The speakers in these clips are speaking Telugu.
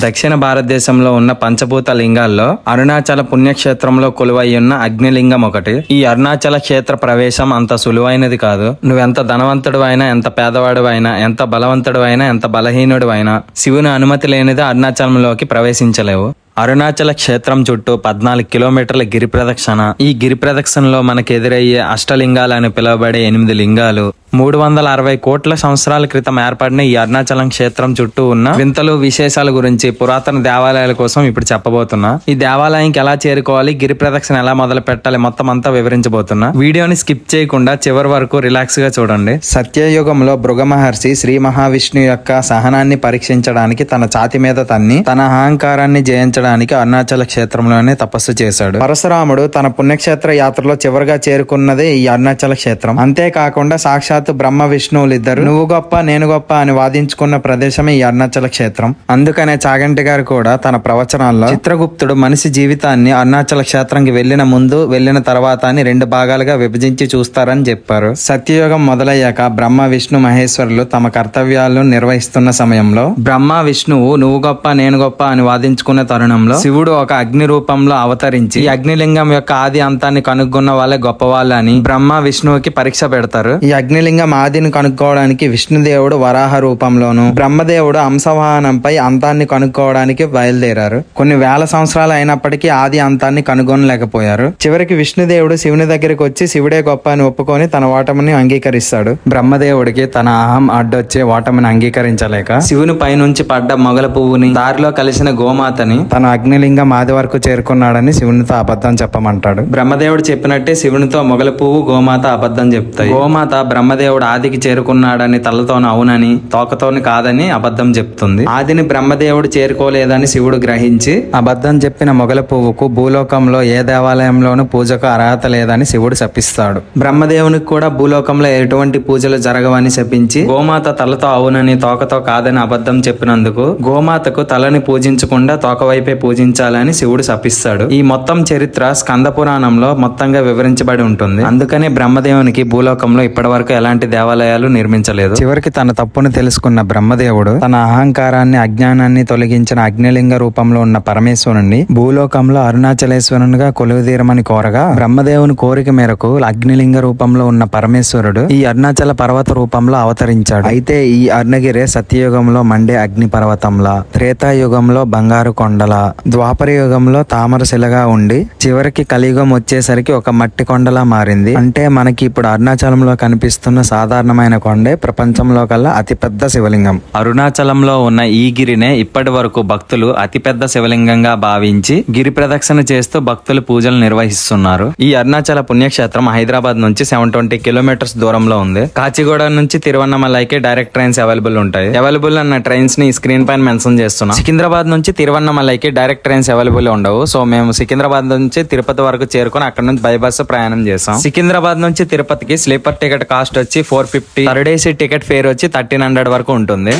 దక్షిణ భారతదేశంలో ఉన్న పంచభూత లింగాల్లో అరుణాచల పుణ్యక్షేత్రంలో కొలువయ్యున్న అగ్నిలింగం ఒకటి. ఈ అరుణాచల క్షేత్ర ప్రవేశం అంత సులువైనది కాదు. నువ్వెంత ధనవంతుడు అయినా, ఎంత పేదవాడు అయినా, ఎంత బలవంతుడు అయినా, ఎంత బలహీనుడు అయినా శివుని అనుమతి లేనిదే అరుణాచలంలోకి ప్రవేశించలేవు. అరుణాచల క్షేత్రం చుట్టూ 14 కిలోమీటర్ల గిరి ప్రదక్షిణ. ఈ గిరి ప్రదక్షిణలో మనకు ఎదురయ్యే అష్టలింగాలు అని పిలువబడే 8 లింగాలు 360 కోట్ల సంవత్సరాల క్రితం ఏర్పడిన ఈ అరుణాచలం క్షేత్రం చుట్టూ ఉన్న వింతలు, విశేషాల గురించి, పురాతన దేవాలయాల కోసం ఇప్పుడు చెప్పబోతున్నా. ఈ దేవాలయానికి ఎలా చేరుకోవాలి, గిరి ప్రదక్షిణ ఎలా మొదలు పెట్టాలి, మొత్తం అంతా వివరించబోతున్నా. వీడియోని స్కిప్ చేయకుండా చివరి వరకు రిలాక్స్ గా చూడండి. సత్యయుగంలో భృగు మహర్షి శ్రీ మహావిష్ణు యొక్క సహనాన్ని పరీక్షించడానికి తన ఛాతి మీద తన్ని తన అహంకారాన్ని జయించడానికి అరుణాచల క్షేత్రంలోనే తపస్సు చేశాడు. పరశురాముడు తన పుణ్యక్షేత్ర యాత్రలో చివరిగా చేరుకున్నదే ఈ అరుణాచల క్షేత్రం. అంతేకాకుండా సాక్షాత్ బ్రహ్మ విష్ణువులిద్దరు నువ్వు గొప్ప నేను గొప్ప అని వాదించుకున్న ప్రదేశమే ఈ అరుణాచల క్షేత్రం. అందుకనే చాగంటి గారు కూడా తన ప్రవచనాల్లో చిత్రగుప్తుడు మనిషి జీవితాన్ని అరుణాచల క్షేత్రంకి వెళ్లిన ముందు, వెళ్లిన తర్వాత అని 2 భాగాలుగా విభజించి చూస్తారని చెప్పారు. సత్యయుగం మొదలయ్యాక బ్రహ్మ విష్ణు మహేశ్వరులు తమ కర్తవ్యాలను నిర్వహిస్తున్న సమయంలో బ్రహ్మ విష్ణువు నువ్వు గొప్ప నేను గొప్ప అని వాదించుకున్న తరుణంలో శివుడు ఒక అగ్ని రూపంలో అవతరించి ఈ అగ్నిలింగం యొక్క ఆది అంతాన్ని కనుగొన్న వాళ్ళే గొప్పవాళ్ళు అని బ్రహ్మ విష్ణువుకి పరీక్ష పెడతారు. ఈ అగ్నిలింగం ఆదిని కనుక్కోవడానికి విష్ణుదేవుడు వరాహ రూపంలోను, బ్రహ్మదేవుడు హంసవాహనంపై అంతాన్ని కనుక్కోవడానికి బయలుదేరారు. కొన్ని వేల సంవత్సరాలు అయినప్పటికీ ఆది అంతాన్ని కనుగొనలేకపోయారు. చివరికి విష్ణుదేవుడు శివుని దగ్గరికి వచ్చి శివుడే గొప్ప అని ఒప్పుకొని తన ఓటమిని అంగీకరిస్తాడు. బ్రహ్మదేవుడికి తన అహం అడ్డొచ్చే ఓటమిని అంగీకరించలేక శివుని పైనుంచి పడ్డ మొగల పువ్వుని, దారిలో కలిసిన గోమాతని తన అగ్నిలింగం ఆది వరకు చేరుకున్నాడని శివునితో అబద్ధం చెప్పమంటాడు. బ్రహ్మదేవుడు చెప్పినట్టే శివునితో మొగల పువ్వు, గోమాత అబద్ధం చెప్తాయి. గోమాత బ్రహ్మదేవుడు ఆదికి చేరుకున్నాడని తలతోను అవునని, తోకతోని కాదని అబద్ధం చెప్తుంది. ఆదిని బ్రహ్మదేవుడు చేరుకోలేదని శివుడు గ్రహించి అబద్ధం చెప్పిన మొగల పువ్వుకు భూలోకంలో ఏ దేవాలయంలోనూ పూజకు అర్హత లేదని శివుడు శపిస్తాడు. బ్రహ్మదేవునికి కూడా భూలోకంలో ఎటువంటి పూజలు జరగవని శపించి గోమాత తలతో అవునని, తోకతో కాదని అబద్ధం చెప్పినందుకు గోమాతకు తలని పూజించకుండా తోక వైపే పూజించాలని శివుడు శపిస్తాడు. ఈ మొత్తం చరిత్ర స్కంద పురాణంలో మొత్తంగా వివరించబడి ఉంటుంది. అందుకనే బ్రహ్మదేవునికి భూలోకంలో ఇప్పటి వరకు ఎలాంటి దేవాలయాలు నిర్మించలేదు. చివరికి తన తప్పును తెలుసుకున్న బ్రహ్మదేవుడు తన అహంకారాన్ని, అజ్ఞానాన్ని తొలగించిన అగ్నిలింగ రూపంలో ఉన్న పరమేశ్వరుణ్ణి భూలోకంలో అరుణాచలేశ్వరునిగా కొలువుదీరమని కోరగా బ్రహ్మదేవుని కోరిక మేరకు అగ్నిలింగ రూపంలో ఉన్న పరమేశ్వరుడు ఈ అరుణాచల పర్వత రూపంలో అవతరించాడు. అయితే ఈ అరుణగిరే సత్యయుగంలో మండే అగ్ని పర్వతంలా, త్రేతాయుగంలో బంగారు కొండలా, ద్వాపర యుగంలో తామరశిలగా ఉండి చివరికి కలియుగం వచ్చేసరికి ఒక మట్టి కొండలా మారింది. అంటే మనకి ఇప్పుడు అరుణాచలంలో కనిపిస్తున్న సాధారణమైన కొండే ప్రపంచంలో కల్లా అతిపెద్ద శివలింగం. అరుణాచలంలో ఉన్న ఈ గిరినే ఇప్పటి వరకు భక్తులు అతిపెద్ద శివలింగంగా భావించి గిరి ప్రదక్షిణ చేస్తూ భక్తులు పూజలు నిర్వహిస్తున్నారు. ఈ అరుణాచల పుణ్యక్షేత్రం హైదరాబాద్ నుంచి 720 కిలోమీటర్స్ దూరంలో ఉంది. కాచిగూడ నుంచి తిరువన్నమలైకి డైరెక్ట్ ట్రైన్స్ అవైలబుల్ ఉంటాయి. అవైలబుల్ అన్న ట్రైన్స్ ని స్క్రీన్ పైన మెన్షన్ చేస్తున్నాం. సికింద్రాబాద్ నుంచి తిరువన్నమలైకి డైరెక్ట్ ట్రైన్స్ అవైలబుల్ ఉండవు. సో మేము సికింద్రాబాద్ నుంచి తిరుపతి వరకు చేరుకుని అక్కడ నుంచి బై బస్సు ప్రయాణం చేసాం. సికింద్రాబాద్ నుంచి తిరుపతికి స్లీపర్ టికెట్ కాస్ట్ వచ్చి 450, థర్డ్ ఏసీ టికెట్ ఫేర్ వచ్చి 1300 వరకు ఉంటుంది.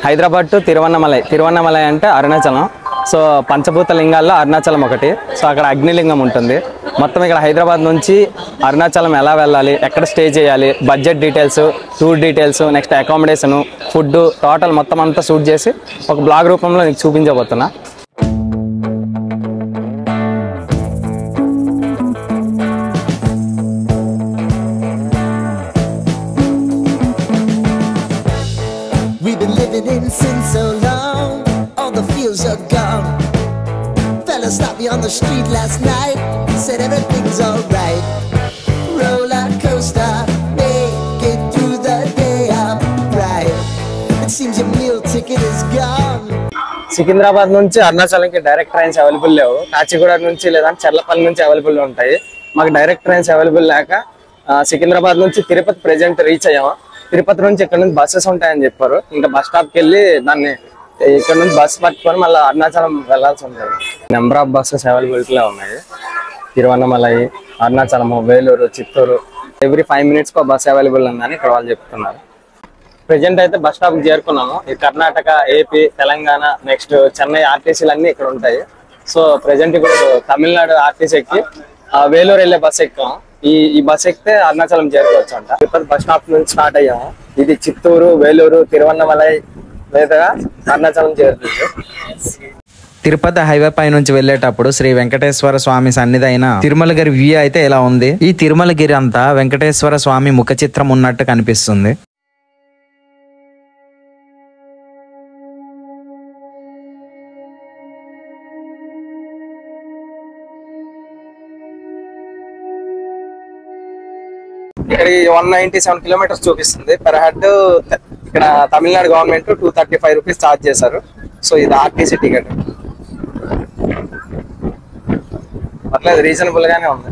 హైదరాబాద్ టు తిరువన్నమలై అంటే అరుణాచలం. సో పంచభూత లింగాల్లో అరుణాచలం ఒకటి. సో అక్కడ అగ్నిలింగం ఉంటుంది. మొత్తం ఇక్కడ హైదరాబాద్ నుంచి అరుణాచలం ఎలా వెళ్ళాలి, ఎక్కడ స్టే చేయాలి, budget details, tour details, next accommodation, food, total మొత్తం అంతా షూట్ చేసి ఒక బ్లాగ్ రూపంలో నీకు చూపించబోతున్నా. Stopped me on the street last night, said everything's alright. Roller coaster, make it through the day, I'm right. It seems your meal ticket is gone. Secunderabad నుంచి అరుణాచలంకి డైరెక్ట్ ట్రైన్స్ అవైలబుల్ లేవు. కాచిగూడ నుంచి లేదా చెర్లపల్లి నుంచి అవైలబుల్ ఉంటాయి. మాకు డైరెక్ట్ ట్రైన్స్ అవైలబుల్ లేక సికింద్రాబాద్ నుంచి తిరుపతి ప్రెజెంట్ రీచ్ అయ్యాము. తిరుపతి నుంచి ఇక్కడ నుంచి బస్సెస్ ఉంటాయని చెప్పారు. ఇంకా బస్ స్టాప్కి వెళ్ళి దాన్ని ఇక్కడ నుంచి బస్సు పట్టుకొని మళ్ళీ అరుణాచలం వెళ్లాల్సి ఉంటుంది. నెంబర్ ఆఫ్ బస్సెస్ అవైలబిలిటీలో ఉన్నాయి. Tiruvannamalai, Arunachalam, Vellore, Chittoor every 5 minutes bus available ఉందని ఇక్కడ వాళ్ళు చెప్తున్నారు. ప్రెజెంట్ అయితే బస్ స్టాప్ చేరుకున్నాము. ఈ కర్ణాటక, ఏపీ, తెలంగాణ, నెక్స్ట్ చెన్నై ఆర్టీసీలు అన్ని ఇక్కడ ఉంటాయి. సో ప్రెజెంట్ ఇప్పుడు తమిళనాడు ఆర్టీసీ ఎక్కి వేలూరు వెళ్ళే బస్ ఎక్కాము. ఈ బస్ ఎక్కితే అరుణాచలం చేరుకోవచ్చు అంట. తిరుపతి బస్ స్టాప్ నుంచి స్టార్ట్ అయ్యాము. ఇది చిత్తూరు, వేలూరు, తిరువన్నమలై లేదా అరుణాచలం చేరుతుంది. తిరుపతి హైవే పై నుంచి వెళ్లేటప్పుడు శ్రీ వెంకటేశ్వర స్వామి సన్నిధి అయిన తిరుమలగిరి వ్యూ అయితే ఇలా ఉంది. ఈ తిరుమలగిరి అంతా వెంకటేశ్వర స్వామి ముఖ చిత్రం ఉన్నట్టు కనిపిస్తుంది. ఇక్కడ 197 కిలోమీటర్స్ చూపిస్తుంది పర్ హెడ్. ఇక్కడ తమిళనాడు గవర్నమెంట్ 235 రూపీస్ ఛార్జ్ చేశారు. సో ఇది ఆర్టీసీ టికెట్. పర్లేదు, రీజనబుల్ గానే ఉంది.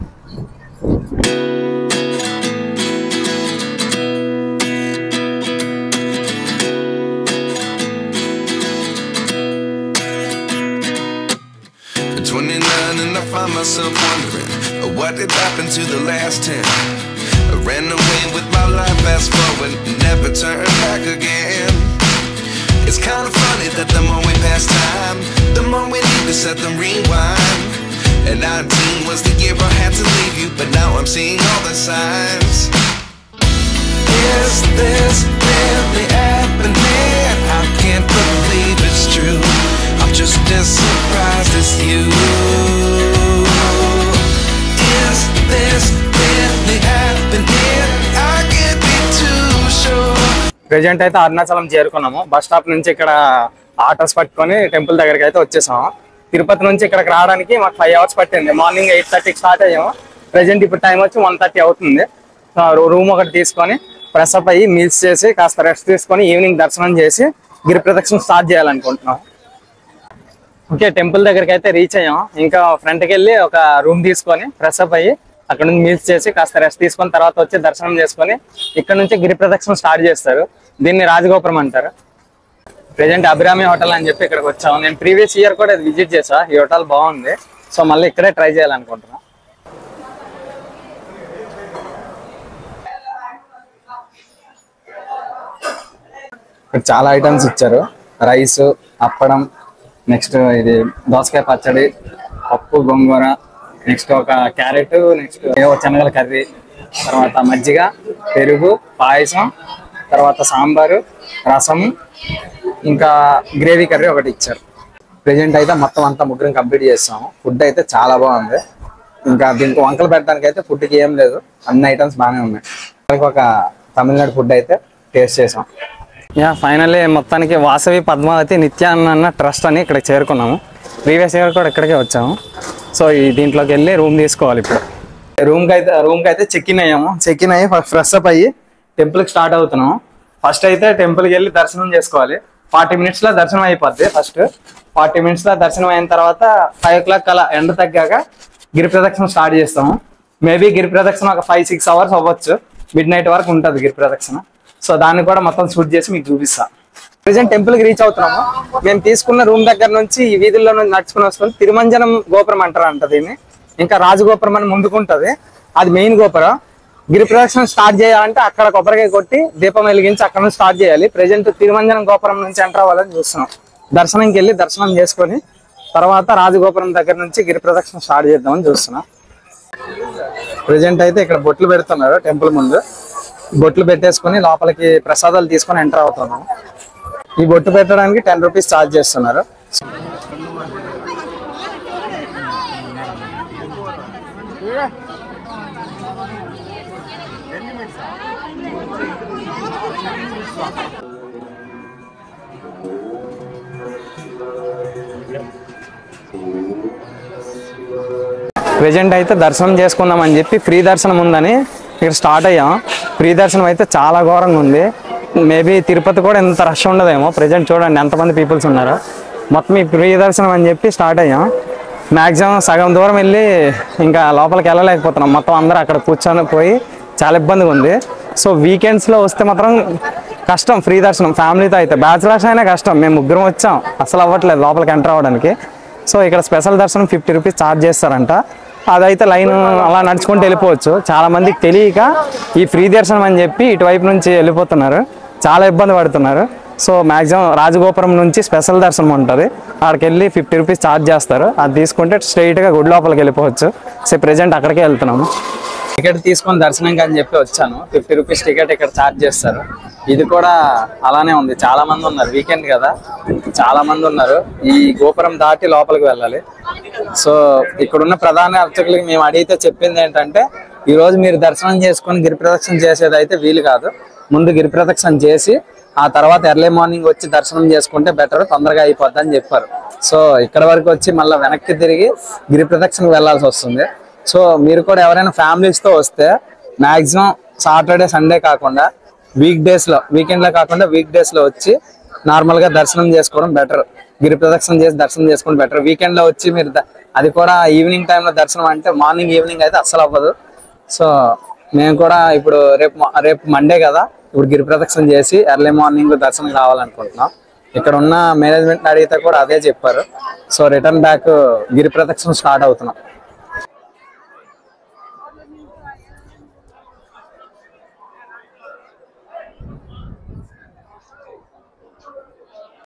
And I find myself wondering what did happen to the last 10. I ran away with my life, fast forward, never turn back again. It's kind of funny that the more we pass time, the more we need to set the rewind. And 19 was the year I had to leave you, but now I'm seeing all the signs. Is this really happening? I can't believe it's true. I'm just as surprised as you. Is this really happening? I can't be too sure. Present అయితే అరుణాచలం చేరుకున్నాము. బస్ స్టాప్ నుంచి ఇక్కడ ఆటోస్ పట్టుకొని టెంపుల్ దగ్గరికి అయితే వచ్చేసాము. తిరుపతి నుంచి ఇక్కడికి రావడానికి మాకు 5 hours పట్టింది. మార్నింగ్ 8:30కి స్టార్ట్ అయ్యాము. ప్రెజెంట్ ఇప్పుడు టైం వచ్చి 1:30 అవుతుంది. రూమ్ ఒకటి తీసుకొని ఫ్రెష్ అప్ అయ్యి మీల్స్ చేసి కాస్త రెస్ట్ తీసుకొని ఈవినింగ్ దర్శనం చేసి గిరి ప్రదక్షిణ స్టార్ట్ చేయాలనుకుంటున్నాం. ఓకే, టెంపుల్ దగ్గరికి అయితే రీచ్ అయ్యాం. ఇంకా ఫ్రంట్కి వెళ్ళి ఒక రూమ్ తీసుకొని ఫ్రెష్ అప్ అయ్యి అక్కడ నుంచి మీల్స్ చేసి కాస్త రెస్ట్ తీసుకొని తర్వాత వచ్చి దర్శనం చేసుకొని ఇక్కడ నుంచి గిరి ప్రదక్షిణ స్టార్ట్ చేస్తారు. దీన్ని రాజగోపురం అంటారు. ప్రెజెంట్ అభిరామి హోటల్ అని చెప్పి ఇక్కడికి వచ్చాము. నేను ప్రీవియస్ ఇయర్ కూడా విజిట్ చేసా. ఈ హోటల్ బాగుంది. సో మళ్ళీ ఇక్కడే ట్రై చేయాలనుకుంటున్నా. ఇక్కడ చాలా ఐటమ్స్ ఇచ్చారు. రైస్, అప్పడం, నెక్స్ట్ ఇది దోసకాయ పచ్చడి, పప్పు, గోంగూర, నెక్స్ట్ ఒక క్యారెట్, నెక్స్ట్ శనగల కర్రీ, తర్వాత మజ్జిగ, పెరుగు, పాయసం, తర్వాత సాంబారు, రసం, ఇంకా గ్రేవీ కర్రీ ఒకటి ఇచ్చారు. ప్రెజెంట్ అయితే మొత్తం అంతా ముగ్గురం కంప్లీట్ చేస్తాము. ఫుడ్ అయితే చాలా బాగుంది. ఇంకా దీనికి వంకలు పెట్టడానికి అయితే ఫుడ్కి ఏం లేదు, అన్ని ఐటమ్స్ బాగానే ఉన్నాయి. ఒక తమిళనాడు ఫుడ్ అయితే టేస్ట్ చేసాం. ఫైనల్లీ మొత్తానికి వాసవి పద్మావతి నిత్యాన్న ట్రస్ట్ అని ఇక్కడ చేరుకున్నాము. ప్రీవియస్ ఇయర్ కూడా ఇక్కడికే వచ్చాము. సో ఈ దీంట్లోకి వెళ్ళి రూమ్ తీసుకోవాలి. ఇప్పుడు రూమ్కి అయితే చెక్ ఇన్ అయ్యాము. చెక్ ఇన్ అయ్యి ఫ్రెష్ అప్ అయ్యి టెంపుల్కి స్టార్ట్ అవుతున్నాము. ఫస్ట్ అయితే టెంపుల్కి వెళ్ళి దర్శనం చేసుకోవాలి. 40 minutes దర్శనం అయిపోద్ది. ఫస్ట్ 40 minutes దర్శనం అయిన తర్వాత 5 o'clock అలా ఎండ తగ్గాక గిరి ప్రదక్షిణ స్టార్ట్ చేస్తాము. మేబీ గిరి ప్రదక్షిణ ఒక 5-6 hours అవ్వచ్చు. midnight వరకు ఉంటుంది గిరి ప్రదక్షిణ. సో దాన్ని కూడా మొత్తం షూట్ చేసి మీకు చూపిస్తా. ప్రెజెంట్ టెంపుల్కి రీచ్ అవుతున్నాము. మేము తీసుకున్న రూమ్ దగ్గర నుంచి ఈ వీధుల్లో నుంచి నడుచుకుని వస్తుంది. తిరుమంజనం గోపురం అంటారు దీన్ని. ఇంకా రాజగోపురం అని ముందుకుంటది, అది మెయిన్ గోపురం. గిరి ప్రదక్షిణ స్టార్ట్ చేయాలంటే అక్కడ కొబ్బరికాయ కొట్టి దీపం వెలిగించి అక్కడ నుంచి స్టార్ట్ చేయాలి. ప్రెజెంట్ తిరుమంజనం గోపురం నుంచి ఎంటర్ అవ్వాలని చూస్తున్నాం. దర్శనంకి వెళ్ళి దర్శనం చేసుకొని తర్వాత రాజగోపురం దగ్గర నుంచి గిరి ప్రదక్షిణ స్టార్ట్ చేద్దామని చూస్తున్నాం. ప్రెజెంట్ అయితే ఇక్కడ బొట్లు పెడుతున్నారు. టెంపుల్ ముందు బొట్లు పెట్టేసుకొని లోపలికి ప్రసాదాలు తీసుకొని ఎంటర్ అవుతున్నాం. ఈ బొట్టు పెట్టడానికి 10 rupees ఛార్జ్ చేస్తున్నారు. ప్రెజెంట్ అయితే దర్శనం చేసుకుందామని చెప్పి ఫ్రీ దర్శనం ఉందని ఇక్కడ స్టార్ట్ అయ్యాం. ఫ్రీ దర్శనం అయితే చాలా ఘోరంగా ఉంది. మేబీ తిరుపతి కూడా ఎంత రష్ ఉండదేమో. ప్రెజెంట్ చూడండి ఎంతమంది పీపుల్స్ ఉన్నారో. మొత్తం ఈ ఫ్రీ దర్శనం అని చెప్పి స్టార్ట్ అయ్యాం. మ్యాక్సిమం సగం దూరం వెళ్ళి ఇంకా లోపలికి వెళ్ళలేకపోతున్నాం. మొత్తం అందరూ అక్కడ కూర్చొని పోయి చాలా ఇబ్బందిగా ఉంది. సో వీకెండ్స్లో వస్తే మాత్రం కష్టం ఫ్రీ దర్శనం. ఫ్యామిలీతో అయితే బ్యాచిలర్స్ అయినా కష్టం. మేము ముగ్గురం వచ్చాం, అసలు అవ్వట్లేదు లోపలికి ఎంటర్ అవ్వడానికి. సో ఇక్కడ స్పెషల్ దర్శనం 50 rupees ఛార్జ్ చేస్తారంట. అదైతే లైన్ అలా నడుచుకుంటూ వెళ్ళిపోవచ్చు. చాలా మందికి తెలియక ఈ ఫ్రీ దర్శనం అని చెప్పి ఇటువైపు నుంచి వెళ్ళిపోతున్నారు, చాలా ఇబ్బంది పడుతున్నారు. సో మ్యాక్సిమం రాజగోపురం నుంచి స్పెషల్ దర్శనం ఉంటుంది. అక్కడికి వెళ్ళి 50 rupees ఛార్జ్ చేస్తారు. అది తీసుకుంటే స్ట్రైట్గా గుడి లోపలికి వెళ్ళిపోవచ్చు. సో ప్రెజెంట్ అక్కడికే వెళ్తున్నాము. టికెట్ తీసుకొని దర్శనంకి అని చెప్పి వచ్చాను. 50 రూపీస్ టికెట్ ఇక్కడ ఛార్జ్ చేస్తారు. ఇది కూడా అలానే ఉంది. చాలా మంది ఉన్నారు, వీకెండ్ కదా, చాలా మంది ఉన్నారు. ఈ గోపురం దాటి లోపలికి వెళ్ళాలి. సో ఇక్కడున్న ప్రధాన అర్చకులకి మేము అడిగితే చెప్పింది ఏంటంటే, ఈ రోజు మీరు దర్శనం చేసుకొని గిరి ప్రదక్షిణ చేసేది అయితే వీలు కాదు. ముందు గిరి ప్రదక్షిణ చేసి ఆ తర్వాత ఎర్లీ మార్నింగ్ వచ్చి దర్శనం చేసుకుంటే బెటర్, తొందరగా అయిపోద్ది అని చెప్పారు. సో ఇక్కడ వరకు వచ్చి మళ్ళీ వెనక్కి తిరిగి గిరి ప్రదక్షిణకు వెళ్లాల్సి వస్తుంది. సో మీరు కూడా ఎవరైనా ఫ్యామిలీస్తో వస్తే మాక్సిమం సాటర్డే సండే కాకుండా వీక్ డేస్లో, వీకెండ్లో కాకుండా వీక్ డేస్లో వచ్చి నార్మల్గా దర్శనం చేసుకోవడం బెటర్. గిరి ప్రదక్షిణ చేసి దర్శనం చేసుకోవడం బెటర్. వీకెండ్లో వచ్చి మీరు అది కూడా ఈవినింగ్ టైంలో దర్శనం అంటే మార్నింగ్ ఈవినింగ్ అయితే అస్సలు అవ్వదు. సో మేము కూడా ఇప్పుడు రేపు మండే కదా, ఇప్పుడు గిరి ప్రదక్షిణ చేసి ఎర్లీ మార్నింగ్ దర్శనం రావాలనుకుంటున్నాం. ఇక్కడ ఉన్న మేనేజ్మెంట్ అడిగితే కూడా అదే చెప్పారు. సో రిటర్న్ బ్యాక్ గిరి ప్రదక్షిణ స్టార్ట్ అవుతున్నాం.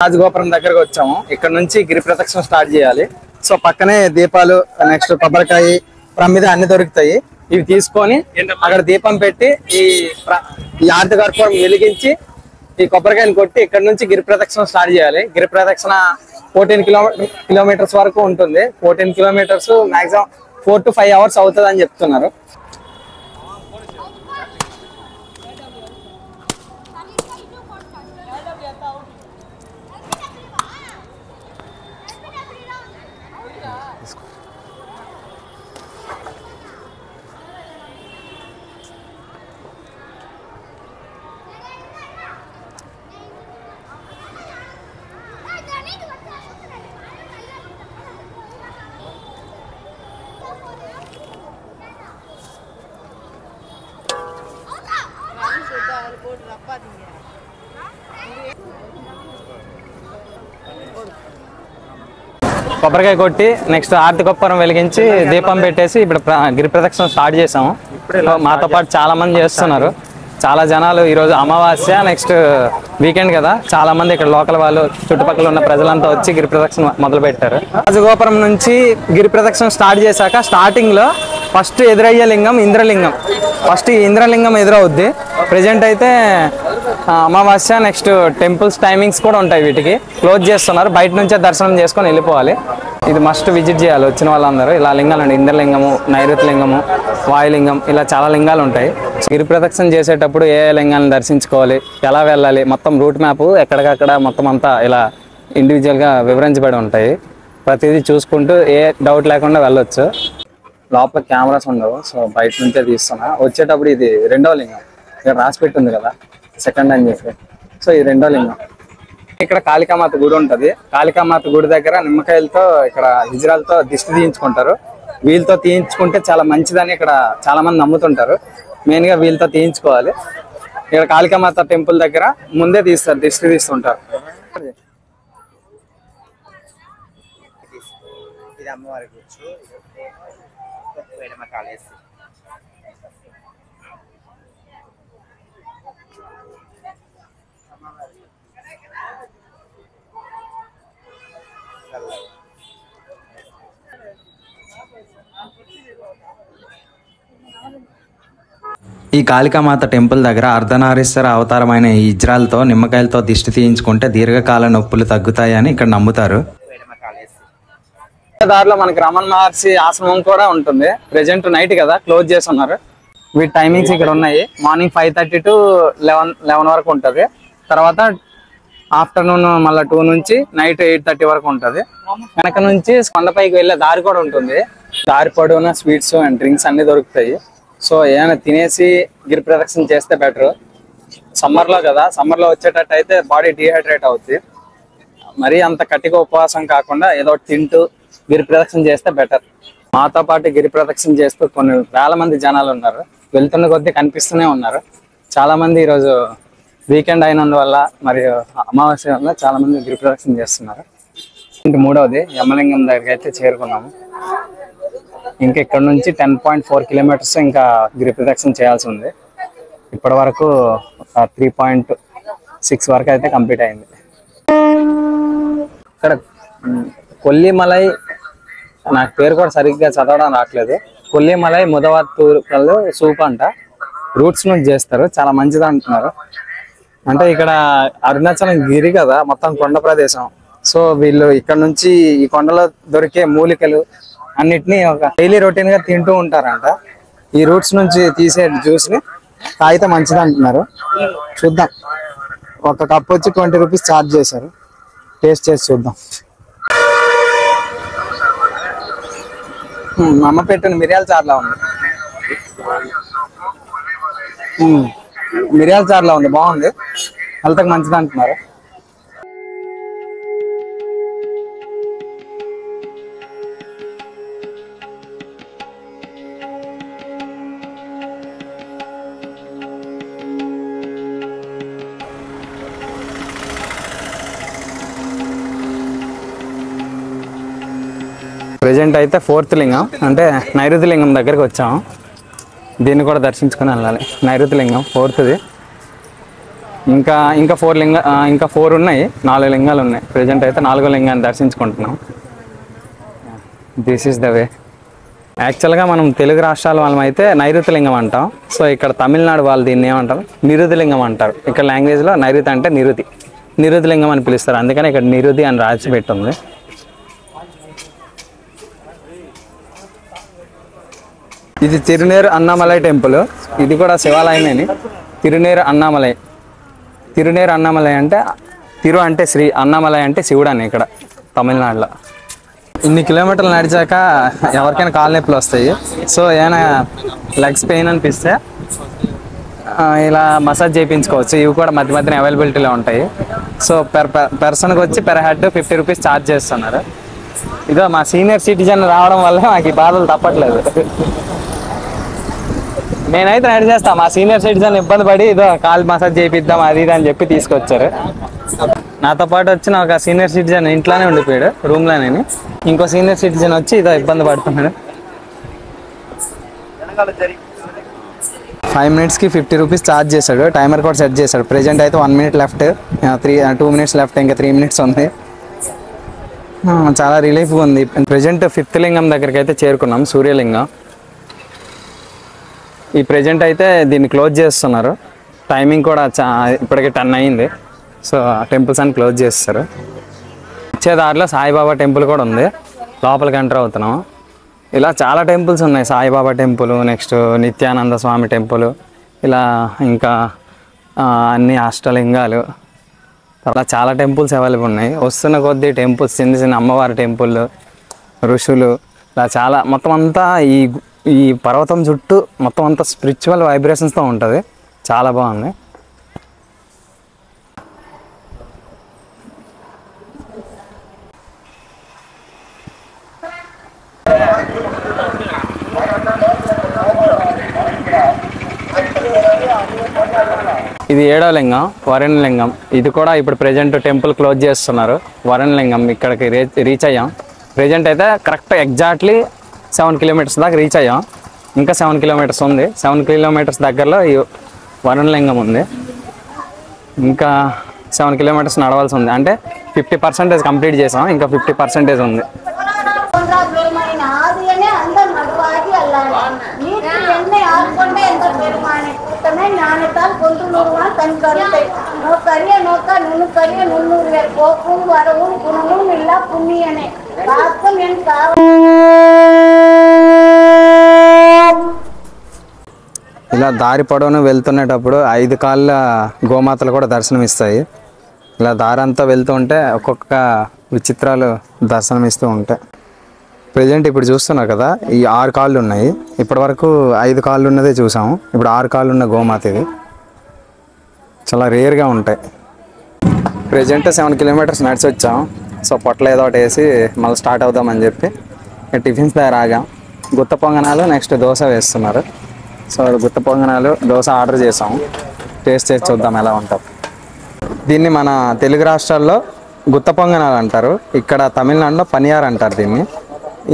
రాజగోపురం దగ్గరకు వచ్చాము. ఇక్కడ నుంచి గిరి ప్రదక్షిణ స్టార్ట్ చేయాలి. సో పక్కనే దీపాలు, నెక్స్ట్ కొబ్బరికాయ, ప్రమిద అన్ని దొరుకుతాయి. ఇవి తీసుకొని అక్కడ దీపం పెట్టి ఈ ఆర్తి కర్పూరం వెలిగించి ఈ కొబ్బరికాయని కొట్టి ఇక్కడ నుంచి గిరి ప్రదక్షిణ స్టార్ట్ చేయాలి. గిరి ప్రదక్షిణ 14 కిలోమీటర్స్ వరకు ఉంటుంది. 14 కిలోమీటర్స్ మాక్సిమం 4 to 5 hours అవుతుంది అని చెప్తున్నారు. కొబ్బరికాయ కొట్టి నెక్స్ట్ ఆర్తి కర్పూరం వెలిగించి దీపం పెట్టేసి ఇప్పుడు గిరి ప్రదక్షిణ స్టార్ట్ చేసాము. మాతో పాటు చాలా మంది చేస్తున్నారు. చాలా జనాలు ఈరోజు అమావాస్య, నెక్స్ట్ వీకెండ్ కదా, చాలా మంది ఇక్కడ లోకల్ వాళ్ళు, చుట్టుపక్కల ఉన్న ప్రజలంతా వచ్చి గిరి ప్రదక్షిణ మొదలు పెట్టారు. రాజగోపురం నుంచి గిరి ప్రదక్షిణ స్టార్ట్ చేశాక స్టార్టింగ్ లో ఫస్ట్ ఎదురయ్యే లింగం ఇంద్రలింగం. ఫస్ట్ ఈ ఇంద్రలింగం ఎదురవుద్ది. ప్రెజెంట్ అయితే అమావాస్య, నెక్స్ట్ టెంపుల్స్ టైమింగ్స్ కూడా ఉంటాయి, వీటికి క్లోజ్ చేస్తున్నారు. బయట నుంచే దర్శనం చేసుకొని వెళ్ళిపోవాలి. ఇది మస్ట్ విజిట్ చేయాలి వచ్చిన వాళ్ళందరూ. ఇలా లింగాలు ఉంటాయి, ఇంద్రలింగము, నైరుతి లింగము, వాయులింగం, ఇలా చాలా లింగాలు ఉంటాయి. గిరి ప్రదక్షిణ చేసేటప్పుడు ఏ లింగాలను దర్శించుకోవాలి, ఎలా వెళ్ళాలి, మొత్తం రూట్ మ్యాప్ ఎక్కడికక్కడ మొత్తం అంతా ఇలా ఇండివిజువల్గా వివరించబడి ఉంటాయి. ప్రతిదీ చూసుకుంటూ ఏ డౌట్ లేకుండా వెళ్ళొచ్చు. లోపల కెమెరాస్ ఉండవు, సో బయట నుంచే తీస్తున్నా. వచ్చేటప్పుడు ఇది 2వ లింగం, ఇక్కడ రాసి పెట్టింది కదా సెకండ్ అని చెప్పి. సో ఇది 2వ లింగం. ఇక్కడ కాళికామాత గుడి ఉంటుంది. కాళికామాత గుడి దగ్గర నిమ్మకాయలతో, ఇక్కడ హిజ్రాలతో దిష్టి తీయించుకుంటారు. వీళ్ళతో తీయించుకుంటే చాలా మంచిదని ఇక్కడ చాలా మంది నమ్ముతుంటారు. మెయిన్ గా వీళ్ళతో తీయించుకోవాలి. ఇక్కడ కాళికామాత టెంపుల్ దగ్గర ముందే తీస్తారు, దిష్టి తీస్తుంటారు. ఈ కాళికామాత టెంపుల్ దగ్గర అర్ధనారీశ్వర అవతారమైన ఈ ఇజ్రాలతో నిమ్మకాయలతో దిష్టి తీయించుకుంటే దీర్ఘకాల నొప్పులు తగ్గుతాయని ఇక్కడ నమ్ముతారు. దారిలో మనకి రమణ మహర్షి ఆశ్రమం కూడా ఉంటుంది. ప్రెజెంట్ నైట్ కదా, క్లోజ్ చేసి ఉన్నారు. వీటి టైమింగ్స్ ఇక్కడ ఉన్నాయి. మార్నింగ్ 5:30 to 11 వరకు ఉంటుంది. తర్వాత ఆఫ్టర్నూన్ మళ్ళీ 2 నుంచి నైట్ 8:30 వరకు ఉంటుంది. వెనక నుంచి కొండపైకి వెళ్ళే దారి కూడా ఉంటుంది. దారి పొడవునా స్వీట్స్ అండ్ డ్రింక్స్ అన్ని దొరుకుతాయి. సో ఏమైనా తినేసి గిరి ప్రదక్షిణ చేస్తే బెటర్. సమ్మర్లో కదా, సమ్మర్లో వచ్చేటట్టు అయితే బాడీ డిహైడ్రేట్ అవుతుంది. మరీ అంత కట్టిగా ఉపవాసం కాకుండా ఏదో తింటూ గిరి ప్రదక్షిణ చేస్తే బెటర్. మాతో పాటు గిరి ప్రదక్షిణ చేస్తూ కొన్ని వేల మంది జనాలు ఉన్నారు. వెళ్తున్న కొద్దీ కనిపిస్తూనే ఉన్నారు. చాలా మంది ఈరోజు వీకెండ్ అయినందువల్ల మరియు అమావాస్య వల్ల చాలా మంది గిరి ప్రదక్షిణ చేస్తున్నారు. ఇంక 3వది యమలింగం దగ్గరికి అయితే చేరుకున్నాము. ఇంకా ఇక్కడ నుంచి 10.4 కిలోమీటర్స్ ఇంకా గిరి ప్రదక్షిణ చేయాల్సి ఉంది. ఇప్పటి వరకు 3.6 వరకు అయితే కంప్లీట్ అయింది. ఇక్కడ కొల్లిమలై, నాకు పేరు కూడా సరిగ్గా చదవడం రావట్లేదు. కొల్లిమలై ముదవత్తూరు కల్లు సూప్ అంట, రూట్స్ నుంచి చేస్తారు, చాలా మంచిది అంటున్నారు. అంటే ఇక్కడ అరుణాచలం గిరి కదా, మొత్తం కొండ ప్రదేశం. సో వీళ్ళు ఇక్కడ నుంచి ఈ కొండలో దొరికే మూలికలు అన్నిటినీ ఒక డైలీ రొటీన్ గా తింటూ ఉంటారంట. ఈ రూట్స్ నుంచి తీసే జ్యూస్ ని తాగితే మంచిది అంటున్నారు. చూద్దాం. ఒక కప్ వచ్చి 20 రూపీస్ ఛార్జ్ చేశారు. టేస్ట్ చేసి చూద్దాం. మా అమ్మ పెట్టిన మిరియాల చారులా ఉంది. మిరియాల చారులా ఉంది, బాగుంది, హెల్త్కి మంచిది అంటున్నారు. ప్రజెంట్ అయితే 4th లింగం అంటే నైరుతి లింగం దగ్గరికి వచ్చాము. దీన్ని కూడా దర్శించుకొని వెళ్ళాలి. నైరుతి లింగం 4th. ఇంకా 4 ఉన్నాయి, 4 లింగాలు ఉన్నాయి. ప్రజెంట్ అయితే 4వ లింగాన్ని దర్శించుకుంటున్నాం. This is the way. యాక్చువల్గా మనం తెలుగు రాష్ట్రాల వాళ్ళం అయితే నైరుతి లింగం అంటాం. సో ఇక్కడ తమిళనాడు వాళ్ళు దీన్ని ఏమంటారు, నిరుతి లింగం అంటారు. ఇక్కడ లాంగ్వేజ్లో నైరుతి అంటే నిరుతి లింగం అని పిలుస్తారు. అందుకని ఇక్కడ నిరుతి అని రాసి పెట్టుంది. ఇది తిరునేరు అన్నామలై టెంపుల్. ఇది కూడా శివాలయమేని. తిరునేరు అన్నామలై అంటే తిరు అంటే శ్రీ, అన్నామలై అంటే శివుడు అని ఇక్కడ తమిళనాడులో. ఇన్ని కిలోమీటర్లు నడిచాక ఎవరికైనా కాళ్ళ నొప్పులు వస్తాయి. సో ఏమైనా లెగ్స్ పెయిన్ అనిపిస్తే ఇలా మసాజ్ చేయించుకోవచ్చు. ఇవి కూడా మధ్య మధ్యన అవైలబిలిటీలో ఉంటాయి. సో పర్సన్కి వచ్చి పెర్ హెడ్ 50 రూపీస్ ఛార్జ్ చేస్తున్నారు. ఇదో మా సీనియర్ సిటిజన్ రావడం వల్ల మాకు ఈ బాధలు తప్పట్లేదు. నేనైతే నడి చేస్తా. మా సీనియర్ సిటిజన్ ఇబ్బంది పడి ఇదో కాల్ మసాజ్ చేయిద్దాం అది ఇది అని చెప్పి తీసుకొచ్చారు. నాతో పాటు వచ్చిన ఒక సీనియర్ సిటిజన్ ఇంట్లోనే ఉండిపోయాడు, రూమ్లోనే. ఇంకో సీనియర్ సిటిజన్ వచ్చి ఇదో ఇబ్బంది పడుతున్నాడు. 5 మినిట్స్కి 50 రూపీస్ ఛార్జ్ చేశాడు. టైమర్ కూడా సెట్ చేశాడు. ప్రెజెంట్ అయితే 1 మినిట్ లెఫ్ట్, 2 మినిట్స్ లెఫ్ట్, ఇంకా 3 మినిట్స్ ఉంది. చాలా రిలీఫ్గా ఉంది. ప్రెజెంట్ 5th లింగం దగ్గరికి అయితే చేరుకున్నాం, సూర్యలింగం. ఈ ప్రెజెంట్ అయితే దీన్ని క్లోజ్ చేస్తున్నారు. టైమింగ్ కూడా ఇప్పటికే 10 అయింది. సో టెంపుల్స్ అని క్లోజ్ చేస్తారు. వచ్చే దారిలో సాయిబాబా టెంపుల్ కూడా ఉంది. లోపలికి ఎంటర్ అవుతున్నాం. ఇలా చాలా టెంపుల్స్ ఉన్నాయి. సాయిబాబా టెంపుల్, నెక్స్ట్ నిత్యానంద స్వామి టెంపుల్, ఇలా ఇంకా అన్ని అష్టలింగాలు, అలా చాలా టెంపుల్స్ అవైలబుల్ ఉన్నాయి. వస్తున్న కొద్దీ టెంపుల్స్, చిన్న చిన్న అమ్మవారి టెంపుల్, ఋషులు, ఇలా చాలా మొత్తం అంతా ఈ పర్వతం చుట్టూ మొత్తం అంతా స్పిరిచువల్ వైబ్రేషన్స్తో ఉంటుంది. చాలా బాగుంది. ఇది 7వ లింగం, వరుణ లింగం. ఇది కూడా ఇప్పుడు ప్రెజెంట్ టెంపుల్ క్లోజ్ చేస్తున్నారు. వరుణ లింగం ఇక్కడికి రీచ్ అయ్యాం. ప్రెజెంట్ అయితే కరెక్ట్ ఎగ్జాక్ట్లీ 7 కిలోమీటర్స్ దాకా రీచ్ అయ్యాం. ఇంకా 7 కిలోమీటర్స్ ఉంది. 7 కిలోమీటర్స్ దగ్గరలో ఈ వరుణ లింగం ఉంది. ఇంకా 7 కిలోమీటర్స్ నడవాల్సి ఉంది. అంటే 50% కంప్లీట్ చేసాం, ఇంకా 50% ఉంది. ஞானத்தால் கொண்டு நூறுவான் தன் கருத்தை நோக்கரிய நோக்க நுணுக்கரிய நுண்ணுரிய போக்கும் வரவும் குணமும் இல்லா புண்ணியனே காக்கும் என் ఇలా దారి పొడవును వెళ్తున్నప్పుడు 5 కాళ్ళ గోమాతలు కూడా దర్శనమిస్తాయి. ఇలా దారి అంతా వెళ్తూ ఉంటే ఒక్కొక్క విచిత్రాలు దర్శనమిస్తూ ఉంటాయి. ప్రజెంట్ ఇప్పుడు చూస్తున్నారు కదా, ఈ 6 కాళ్ళు ఉన్నాయి. ఇప్పటి వరకు 5 కాళ్ళు ఉన్నదే చూసాము. ఇప్పుడు 6 కాళ్ళు ఉన్న గోమాత ఇది. చాలా రేర్గా ఉంటాయి. ప్రజెంట్ 7 కిలోమీటర్స్ నడిచి వచ్చాం. సో పొట్టలు ఏదో ఒకటి వేసి మళ్ళీ స్టార్ట్ అవుదామని చెప్పి టిఫిన్స్ దగ్గర ఆగాం. గుత్త పొంగనాలు, నెక్స్ట్ దోశ వేస్తున్నారు. సో గుత్త పొంగనాలు, దోశ ఆర్డర్ చేసాము. టేస్ట్ చేసి చూద్దాం ఎలా ఉంటుంది. దీన్ని మన తెలుగు రాష్ట్రాల్లో గుత్త పొంగనాలు అంటారు. ఇక్కడ తమిళనాడులో పనియార్ అంటారు దీన్ని.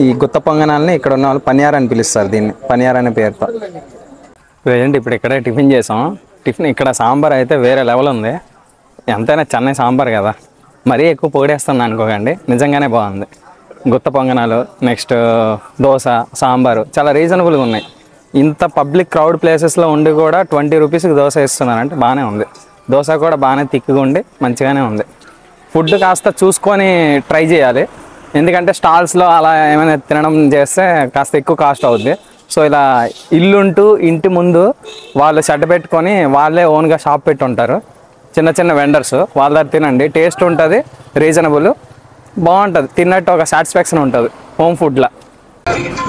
ఈ గుత్త పొంగనాలని ఇక్కడ ఉన్న వాళ్ళు పనియార్ అని పిలుస్తారు. దీన్ని పనియార్ అనే పేరుతో. ప్రజెంట్ ఇప్పుడు ఇక్కడే టిఫిన్ చేసాం. టిఫిన్ ఇక్కడ సాంబార్ అయితే వేరే లెవెల్ ఉంది. ఎంతైనా చెన్నై సాంబార్ కదా, మరీ ఎక్కువ పొగిడేస్తాను అనుకోకండి, నిజంగానే బాగుంది. గుత్త పొంగనాలు, నెక్స్ట్ దోశ, సాంబారు చాలా రీజనబుల్గా ఉన్నాయి. ఇంత పబ్లిక్ క్రౌడ్ ప్లేసెస్లో ఉండి కూడా 20 రూపీస్కి దోశ ఇస్తున్నారంటే బాగానే ఉంది. దోశ కూడా బాగానే తిక్కుగా ఉండి మంచిగానే ఉంది. ఫుడ్ కాస్త చూసుకొని ట్రై చేయాలి, ఎందుకంటే స్టాల్స్లో అలా ఏమైనా తినడం చేస్తే కాస్త ఎక్కువ కాస్ట్ అవుద్ది. సో ఇలా ఇల్లుంటూ ఇంటి ముందు వాళ్ళు షెడ్ పెట్టుకొని వాళ్ళే ఓన్గా షాప్ పెట్టి ఉంటారు, చిన్న చిన్న వెండర్స్. వాళ్ళ దగ్గర తినండి, టేస్ట్ ఉంటుంది, రీజనబుల్, బాగుంటుంది. తిన్నట్టు ఒక సాటిస్ఫాక్షన్ ఉంటుంది హోమ్ ఫుడ్లా.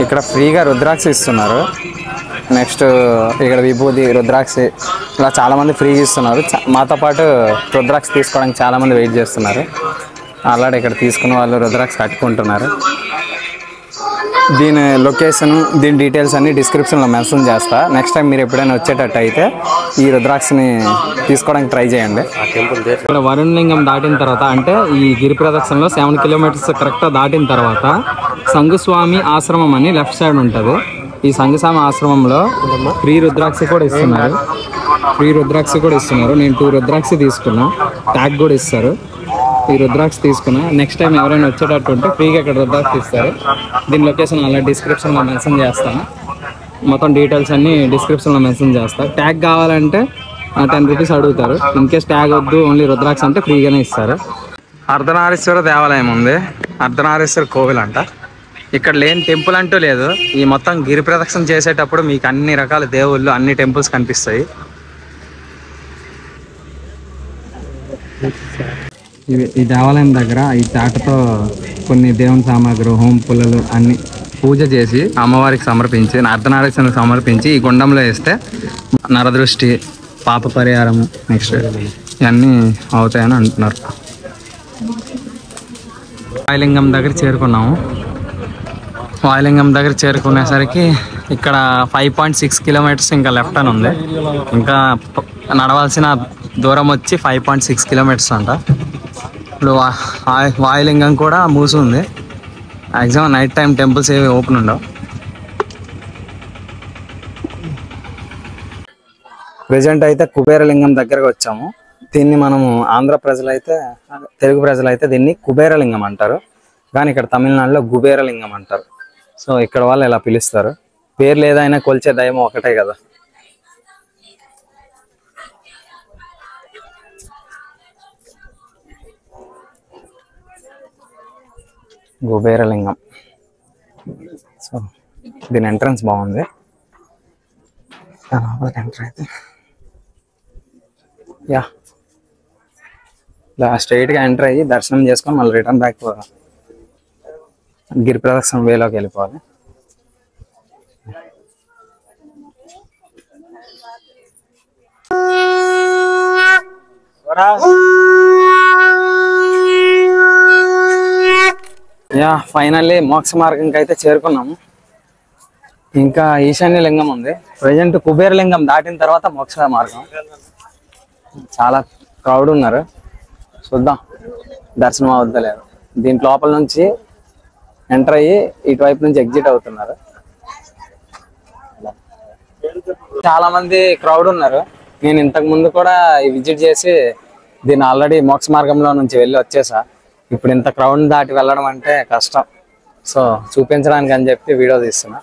ఇక్కడ ఫ్రీగా రుద్రాక్ష ఇస్తున్నారు. నెక్స్ట్ ఇక్కడ విభూది, రుద్రాక్ష ఇలా చాలామంది ఫ్రీగా ఇస్తున్నారు. మాతో పాటు రుద్రాక్ష తీసుకోవడానికి చాలామంది వెయిట్ చేస్తున్నారు. అలాగే ఇక్కడ తీసుకున్న వాళ్ళు రుద్రాక్ష కట్టుకుంటున్నారు. దీని లొకేషన్, దీని డీటెయిల్స్ అన్ని డిస్క్రిప్షన్లో మెన్షన్ చేస్తా. నెక్స్ట్ టైం మీరు ఎప్పుడైనా వచ్చేటట్టు అయితే ఈ రుద్రాక్షని తీసుకోవడానికి ట్రై చేయండి. ఇక్కడ వరుణ్ లింగం దాటిన తర్వాత, అంటే ఈ గిరి ప్రదక్షిణలో 7 కిలోమీటర్స్ కరెక్ట్గా దాటిన తర్వాత సంఘస్వామి ఆశ్రమం అని లెఫ్ట్ సైడ్ ఉంటుంది. ఈ సంఘస్వామి ఆశ్రమంలో ఫ్రీ రుద్రాక్ష కూడా ఇస్తున్నారు. నేను 2 రుద్రాక్ష తీసుకున్నా, ట్యాగ్ కూడా ఇస్తారు. ఈ రుద్రాక్ష తీసుకున్నా. నెక్స్ట్ టైం ఎవరైనా వచ్చేటట్టు ఉంటే ఫ్రీగా ఇక్కడ రుద్రాక్ష ఇస్తారు. దీని లొకేషన్ అలా డిస్క్రిప్షన్లో మెన్షన్ చేస్తాను. మొత్తం డీటెయిల్స్ అన్నీ డిస్క్రిప్షన్లో మెన్షన్ చేస్తాను. ట్యాగ్ కావాలంటే 10 రూపీస్ అడుగుతారు. ఇన్ కేస్ ట్యాగ్ వద్దు, ఓన్లీ రుద్రాక్ష అంటే ఫ్రీగానే ఇస్తారు. అర్ధనారీశ్వర దేవాలయం ఉంది, అర్ధనారీశ్వర కోవిల్ అంట. ఇక్కడ లేని టెంపుల్ అంటూ లేదు. ఈ మొత్తం గిరి ప్రదక్షిణ చేసేటప్పుడు మీకు అన్ని రకాల దేవుళ్ళు, అన్ని టెంపుల్స్ కనిపిస్తాయి. ఈ దేవాలయం దగ్గర ఈ చాటతో కొన్ని దేవుని సామాగ్రి, హోమ్ పుల్లలు అన్ని పూజ చేసి అమ్మవారికి సమర్పించి, అర్ధనారీశ్వరునికి సమర్పించి ఈ గుండంలో వేస్తే నరదృష్టి, పాప పరిహారం నెక్స్ట్ ఇవన్నీ అవుతాయని అంటున్నారు. వాయులింగం దగ్గర చేరుకున్నాము. వాయులింగం దగ్గర చేరుకునేసరికి ఇక్కడ 5.6 కిలోమీటర్స్ ఇంకా లెఫ్ట్ అని ఉంది. ఇంకా నడవాల్సిన దూరం వచ్చి 5.6 కిలోమీటర్స్ అంట. ఇప్పుడు వాయులింగం కూడా మూసి ఉంది. మ్యాక్సిమం నైట్ టైం టెంపుల్స్ ఏవి ఓపెన్ ఉండవు. ప్రజెంట్ అయితే కుబేరలింగం దగ్గరకు వచ్చాము. దీన్ని మనము ఆంధ్ర ప్రజలైతే, తెలుగు ప్రజలైతే దీన్ని కుబేరలింగం అంటారు, కానీ ఇక్కడ తమిళనాడులో కుబేరలింగం అంటారు. సో ఇక్కడ వాళ్ళు ఇలా పిలుస్తారు. పేర్లు ఏదైనా కొలిచే దైవం ఒకటే కదా. కుబేరలింగం. సో దీని ఎంట్రన్స్ బాగుంది. ఎంటర్ అయితే యా ఇలా స్ట్రైట్గా ఎంటర్ అయ్యి దర్శనం చేసుకొని మళ్ళీ రిటర్న్ బ్యాక్ గిరి ప్రదక్షిణ వేలోకి వెళ్ళిపోవాలి. యా ఫైనల్లీ మోక్ష మార్గంకి అయితే చేరుకున్నాము. ఇంకా ఈశాన్య లింగం ఉంది. ప్రజెంట్ కుబేరలింగం దాటిన తర్వాత మోక్ష మార్గం. చాలా క్రౌడ్ ఉన్నారు, చూద్దాం దర్శనం అవుతలేదు. దీని లోపల నుంచి ఎంటర్ అయ్యి ఇటువైపు నుంచి ఎగ్జిట్ అవుతున్నారు. చాలా మంది క్రౌడ్ ఉన్నారు. నేను ఇంతకు ముందు కూడా విజిట్ చేసి దీన్ని ఆల్రెడీ మోక్ష మార్గంలో నుంచి వెళ్ళి వచ్చేసా. ఇప్పుడు ఇంత క్రౌడ్ దాటి వెళ్ళడం అంటే కష్టం. సో చూపించడానికి అని చెప్పి వీడియో తీస్తున్నా.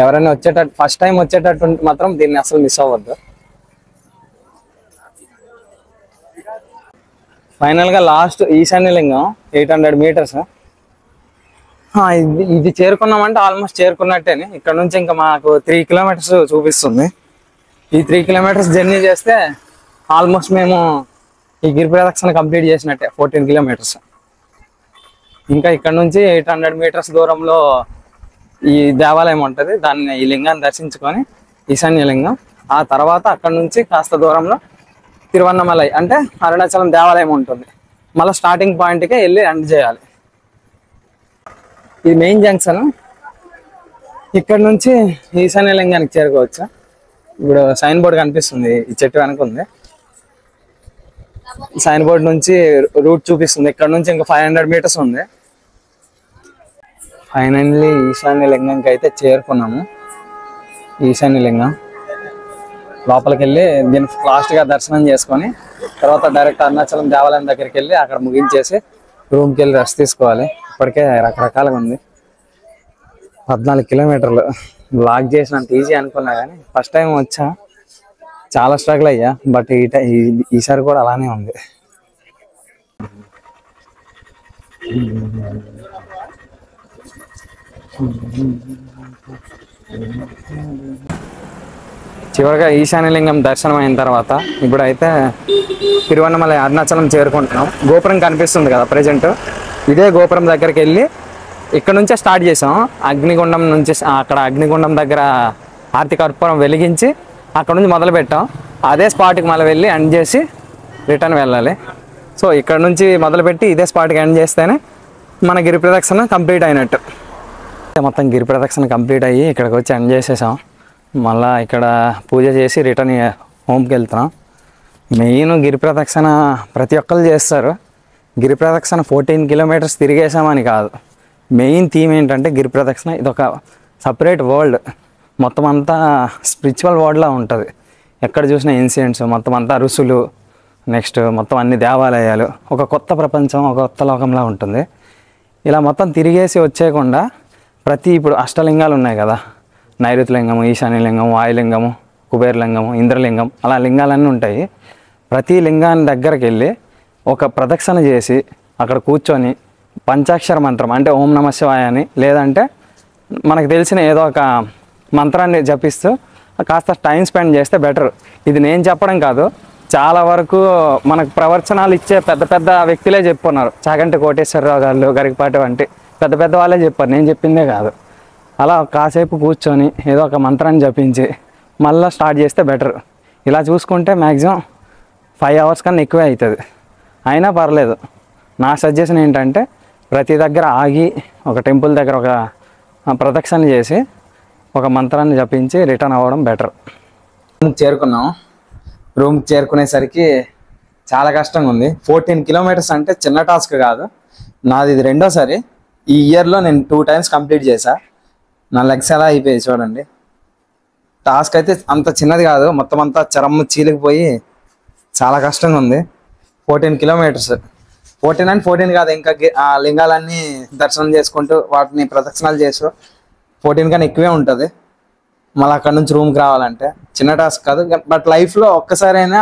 ఎవరైనా వచ్చేటట్టు, ఫస్ట్ టైం వచ్చేటట్టు మాత్రం దీన్ని అసలు మిస్ అవ్వద్దు. ఫైనల్గా లాస్ట్ ఈశాన్య లింగం 800 మీటర్స్. ఇది చేరుకున్నామంటే ఆల్మోస్ట్ చేరుకున్నట్టేనే. ఇక్కడ నుంచి ఇంకా మాకు 3 కిలోమీటర్స్ చూపిస్తుంది. ఈ 3 కిలోమీటర్స్ జర్నీ చేస్తే ఆల్మోస్ట్ మేము ఈ గిరి ప్రదక్షిణ కంప్లీట్ చేసినట్టే, 14 కిలోమీటర్స్. ఇంకా ఇక్కడ నుంచి 800 మీటర్స్ దూరంలో ఈ దేవాలయం ఉంటుంది. దాన్ని, ఈ లింగాన్ని దర్శించుకొని ఈశాన్య లింగం, ఆ తర్వాత అక్కడ నుంచి కాస్త దూరంలో తిరువన్నమలై అంటే అరుణాచలం దేవాలయం ఉంటుంది. మళ్ళీ స్టార్టింగ్ పాయింట్కే వెళ్ళి ఎండ్ చేయాలి. ఇది మెయిన్ జంక్షన్. ఇక్కడ నుంచి ఈశాన్య లింగానికి చేరుకోవచ్చు. ఇప్పుడు సైన్ బోర్డ్ కనిపిస్తుంది, ఈ చెట్టు వెనక ఉంది. సైన్ బోర్డ్ నుంచి రూట్ చూపిస్తుంది. ఇక్కడ నుంచి ఇంకా 500 మీటర్స్ ఉంది. ఫైనల్లీ ఈశాన్య లింగంకి అయితే చేరుకున్నాము. ఈశాన్య లింగం లోపలికి వెళ్ళి దీన్ని లాస్ట్గా దర్శనం చేసుకొని తర్వాత డైరెక్ట్ అరుణాచలం దేవాలయం దగ్గరికి వెళ్ళి అక్కడ ముగించేసి రూమ్కి వెళ్ళి రెస్ట్ తీసుకోవాలి. ఇప్పటికే రకరకాలుగా ఉంది. 14 కిలోమీటర్లు బ్లాక్ చేసినంత ఈజీ అనుకున్నా, కానీ ఫస్ట్ టైం వచ్చా చాలా స్ట్రగుల్ అయ్యా. బట్ ఈసారి కూడా అలానే ఉంది. చివరిగా ఈశాన్యలింగం దర్శనం అయిన తర్వాత ఇప్పుడైతే తిరువన్నమలై అరుణాచలం చేరుకుంటున్నాం. గోపురం కనిపిస్తుంది కదా ప్రజెంట్, ఇదే గోపురం దగ్గరికి వెళ్ళి ఇక్కడ నుంచే స్టార్ట్ చేసాం. అగ్నిగుండం నుంచి అక్కడ అగ్నిగుండం దగ్గర ఆర్తి కర్పూరం వెలిగించి అక్కడ నుంచి మొదలు పెట్టాం. అదే స్పాట్కి మళ్ళీ వెళ్ళి ఎండ్ చేసి రిటర్న్ వెళ్ళాలి. సో ఇక్కడ నుంచి మొదలుపెట్టి ఇదే స్పాట్కి ఎండ్ చేస్తేనే మన గిరి ప్రదక్షిణ కంప్లీట్ అయినట్టు. మొత్తం గిరి ప్రదక్షిణ కంప్లీట్ అయ్యి ఇక్కడికి వచ్చి ఎండ్ చేసేసాం. మళ్ళీ ఇక్కడ పూజ చేసి రిటర్న్ హోమ్కి వెళ్తున్నాం. మెయిన్ గిరి ప్రదక్షిణ ప్రతి ఒక్కరు చేస్తారు. గిరి ప్రదక్షిణ 14 కిలోమీటర్స్ తిరిగేసామని కాదు, మెయిన్ థీమ్ ఏంటంటే గిరి ప్రదక్షిణ ఇదొక సపరేట్ వరల్డ్. మొత్తం అంతా స్పిరిచువల్ వరల్డ్లా ఉంటుంది. ఎక్కడ చూసిన ఇన్సిడెంట్స్, మొత్తం అంతా ఋషులు, నెక్స్ట్ మొత్తం అన్ని దేవాలయాలు, ఒక కొత్త ప్రపంచం, ఒక కొత్త లోకంలా ఉంటుంది. ఇలా మొత్తం తిరిగేసి వచ్చేయకుండా ఇప్పుడు అష్టలింగాలు ఉన్నాయి కదా, నైరుతి లింగము, ఈశాన్యలింగము, వాయులింగము, కుబేరలింగము, ఇంద్రలింగం, అలా లింగాలన్నీ ఉంటాయి. ప్రతి లింగాన్ని దగ్గరికి వెళ్ళి ఒక ప్రదక్షిణ చేసి అక్కడ కూర్చొని పంచాక్షర మంత్రం అంటే ఓం నమః శివాయ అని, లేదంటే మనకు తెలిసిన ఏదో ఒక మంత్రాన్ని జపిస్తూ కాస్త టైం స్పెండ్ చేస్తే బెటర్. ఇది నేను చెప్పడం కాదు, చాలా వరకు మనకు ప్రవచనాలు ఇచ్చే పెద్ద పెద్ద వ్యక్తులే చెప్పున్నారు. చాగంటి కోటేశ్వరరావు గారు, గరికపాటి వంటి పెద్ద పెద్ద వాళ్ళే చెప్పారు, నేను చెప్పిందే కాదు. అలా కాసేపు కూర్చొని ఏదో ఒక మంత్రాన్ని జపించి మళ్ళీ స్టార్ట్ చేస్తే బెటర్. ఇలా చూసుకుంటే మ్యాక్సిమం 5 అవర్స్ కన్నా ఎక్కువే అవుతుంది. అయినా పర్లేదు. నా సజెషన్ ఏంటంటే ప్రతి దగ్గర ఆగి ఒక టెంపుల్ దగ్గర ఒక ప్రదక్షిణ చేసి ఒక మంత్రాన్ని జపించి రిటర్న్ అవ్వడం బెటర్. రూమ్కి చేరుకున్నాం. రూమ్కి చేరుకునేసరికి చాలా కష్టంగా ఉంది. 14 కిలోమీటర్స్ అంటే చిన్న టాస్క్ కాదు. నాది ఇది రెండోసారి. ఈ ఇయర్లో నేను 2 టైమ్స్ కంప్లీట్ చేశా. నా లెగ్స్ ఎలా అయిపోయాయి చూడండి. టాస్క్ అయితే అంత చిన్నది కాదు, మొత్తం అంతా చరమ్ము చీలికిపోయి చాలా కష్టంగా ఉంది. 14 కిలోమీటర్స్, 14 కాదు, ఇంకా ఆ లింగాలన్నీ దర్శనం చేసుకుంటూ వాటిని ప్రదక్షిణాలు చేస్తూ 14 కన్నా ఎక్కువే ఉంటుంది. మళ్ళీ అక్కడ నుంచి రూమ్కి రావాలంటే చిన్న టాస్క్ కాదు. బట్ లైఫ్లో ఒక్కసారైనా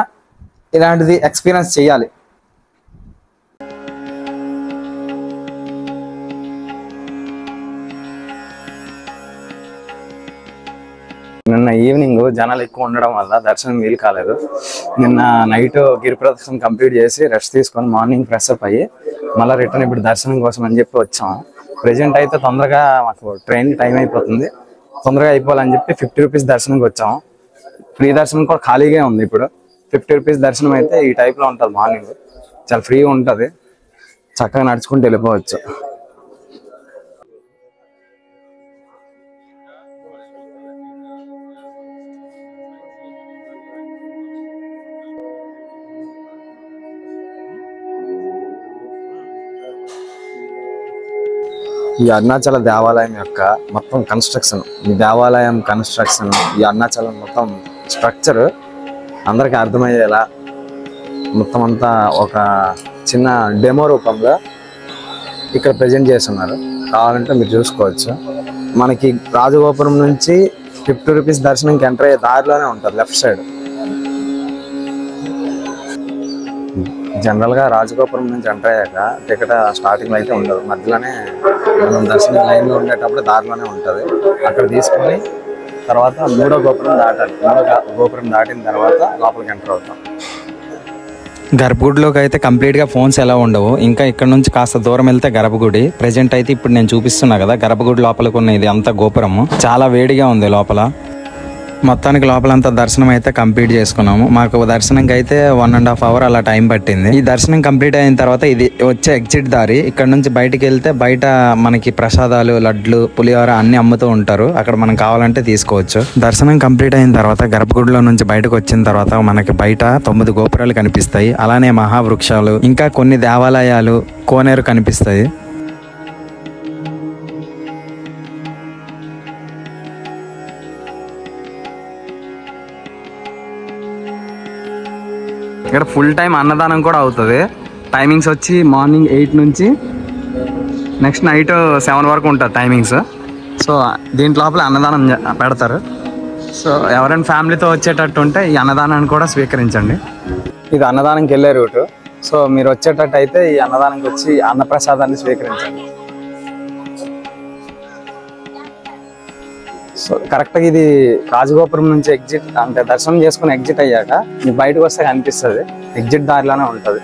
ఇలాంటిది ఎక్స్పీరియన్స్ చేయాలి. నిన్న ఈవినింగ్ జనాలు ఎక్కువ ఉండడం వల్ల దర్శనం వీలు కాలేదు. నిన్న నైట్ గిరి ప్రదక్షిణ కంప్లీట్ చేసి రెస్ట్ తీసుకొని మార్నింగ్ ఫ్రెష్ అప్ అయ్యి మళ్ళీ రిటర్న్ ఇప్పుడు దర్శనం కోసం అని చెప్పి వచ్చాం. ప్రెజెంట్ అయితే తొందరగా మాకు ట్రైన్ టైం అయిపోతుంది, తొందరగా అయిపోవాలని చెప్పి 50 రూపీస్ దర్శనంకి వచ్చాము. ఫ్రీ దర్శనం కూడా ఖాళీగా ఉంది. ఇప్పుడు 50 రూపీస్ దర్శనం అయితే ఈ టైప్లో ఉంటుంది. మార్నింగ్ చాలా ఫ్రీగా ఉంటుంది, చక్కగా నడుచుకుంటూ వెళ్ళిపోవచ్చు. ఈ అరుణాచల దేవాలయం యొక్క మొత్తం కన్స్ట్రక్షన్, ఈ దేవాలయం కన్స్ట్రక్షన్, ఈ అరుణాచలం మొత్తం స్ట్రక్చర్ అందరికీ అర్థమయ్యేలా మొత్తం అంతా ఒక చిన్న డెమో రూపంలో ఇక్కడ ప్రజెంట్ చేస్తున్నారు. కావాలంటే మీరు చూసుకోవచ్చు. మనకి రాజగోపురం నుంచి 50 రూపీస్ దర్శనంకి ఎంటర్ అయ్యే దారిలోనే ఉంటుంది, లెఫ్ట్ సైడ్. జనరల్గా రాజగోపురం నుంచి ఎంటర్ అయ్యాక టికెట్ స్టార్టింగ్లో అయితే ఉండదు, మధ్యలోనే మనం దర్శనం లైన్లో ఉండేటప్పుడు దారిలోనే ఉంటుంది. అక్కడ తీసుకొని తర్వాత 3వ గోపురం దాటాలి. 3వ గోపురం దాటిన తర్వాత లోపలికి ఎంటర్ అవుతాం. గర్భగుడిలోకి అయితే కంప్లీట్గా ఫోన్స్ ఎలా ఉండవు. ఇంకా ఇక్కడ నుంచి కాస్త దూరం వెళ్తే గర్భగుడి. ప్రెజెంట్ అయితే ఇప్పుడు నేను చూపిస్తున్నా కదా, గర్భగుడి లోపలికి ఉన్న ఇది అంతా గోపురము. చాలా వేడిగా ఉంది లోపల. మొత్తానికి లోపలంతా దర్శనం అయితే కంప్లీట్ చేసుకున్నాము. మాకు దర్శనంకి అయితే 1.5 అవర్ అలా టైం పట్టింది. ఈ దర్శనం కంప్లీట్ అయిన తర్వాత ఇది వచ్చే ఎగ్జిట్ దారి. ఇక్కడ నుంచి బయటికి వెళ్తే బయట మనకి ప్రసాదాలు, లడ్లు, పులిహోర అన్ని అమ్ముతూ ఉంటారు. అక్కడ మనం కావాలంటే తీసుకోవచ్చు. దర్శనం కంప్లీట్ అయిన తర్వాత గర్భగుడిలో నుంచి బయటకు వచ్చిన తర్వాత మనకి బయట 9 గోపురాలు కనిపిస్తాయి. అలానే మహావృక్షాలు, ఇంకా కొన్ని దేవాలయాలు, కోనేరు కనిపిస్తాయి. ఇక్కడ ఫుల్ టైం అన్నదానం కూడా అవుతుంది. టైమింగ్స్ వచ్చి మార్నింగ్ 8 నుంచి నెక్స్ట్ నైట్ 7 వరకు ఉంటుంది టైమింగ్స్. సో దీంట్ లోపల అన్నదానం పెడతారు. సో ఎవరైనా ఫ్యామిలీతో వచ్చేటట్టు ఉంటే ఈ అన్నదానాన్ని కూడా స్వీకరించండి. ఇది అన్నదానంకి వెళ్ళే రూటు. సో మీరు వచ్చేటట్టు అయితే ఈ అన్నదానంకి వచ్చి అన్నప్రసాదాన్ని స్వీకరించండి. సో కరెక్ట్గా ఇది రాజగోపురం నుంచి ఎగ్జిట్ అంటే దర్శనం చేసుకుని ఎగ్జిట్ అయ్యాక మీకు బయటకు వస్తే కనిపిస్తుంది. ఎగ్జిట్ దారిలోనే ఉంటుంది.